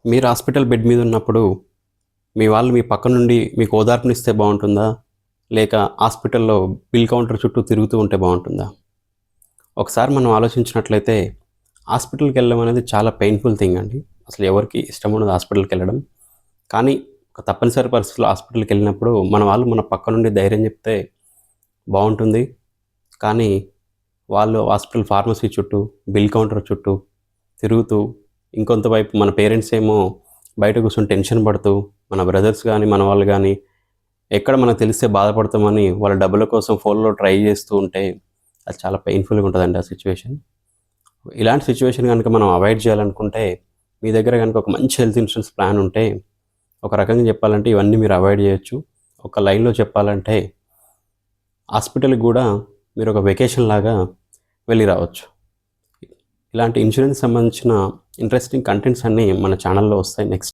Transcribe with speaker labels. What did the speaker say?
Speaker 1: మీరు hospital bed మీద ఉన్నప్పుడు మీ వాళ్ళు మీ పక్క నుండి మీకు ఓదార్పునిస్తే బాగుంటుందా? లేక హాస్పిటల్‌లో బిల్ కౌంటర్ చుట్టూ తిరుగుతూ ఉంటే బాగుంటుందా? ఒకసారి మనం ఆలోచించినట్లయితే హాస్పిటల్‌కెళ్ళడం అనేది చాలా పెయిన్‌ఫుల్ థింగ్ అండి. అసలు ఎవరికీ ఇష్టం ఉండదు హాస్పిటల్‌కెళ్ళడం. కానీ ఒక తప్పనిసరి పరిస్థితిలో హాస్పిటల్‌కెళ్ళినప్పుడు మన వాళ్ళు మన పక్క నుండి ధైర్యం చెప్తే బావుంటుంది. కానీ వాళ్ళు హాస్పిటల్ ఫార్మసీ చుట్టూ, బిల్ కౌంటర్ చుట్టూ తిరుగుతూ, ఇంకొంత వైపు మన పేరెంట్స్ ఏమో బయట కూర్చొని టెన్షన్ పడుతూ, మన బ్రదర్స్ గానీ, మన వాళ్ళు గానీ, ఎక్కడ మనకు తెలిస్తే బాధపడతామని వాళ్ళ డబ్బుల కోసం ఫోన్‌లో ట్రై చేస్తూ ఉంటే, అది చాలా పెయిన్‌ఫుల్‌గా ఉంటదండి ఆ సిట్యుయేషన్. ఇలాంటి సిట్యుయేషన్ గనుక మనం అవాయిడ్ చేయాలనుకుంటే, మీ దగ్గర గనుక ఒక మంచి హెల్త్ ఇన్స్యూరెన్స్ ప్లాన్ ఉంటే, ఒక రకంగా చెప్పాలంటే ఇవన్నీ మీరు అవాయిడ్ చేయొచ్చు. ఒక లైన్‌లో చెప్పాలంటే, హాస్పిటల్‌కి గూడా మీరొక వెకేషన్ లాగా వెళ్లి రావచ్చు. ఇలాంటి ఇన్స్యూరెన్స్ సంబంధించిన ఇంట్రెస్టింగ్ కంటెంట్స్ అన్నీ మన ఛానెల్‌లో వస్తాయి నెక్స్ట్.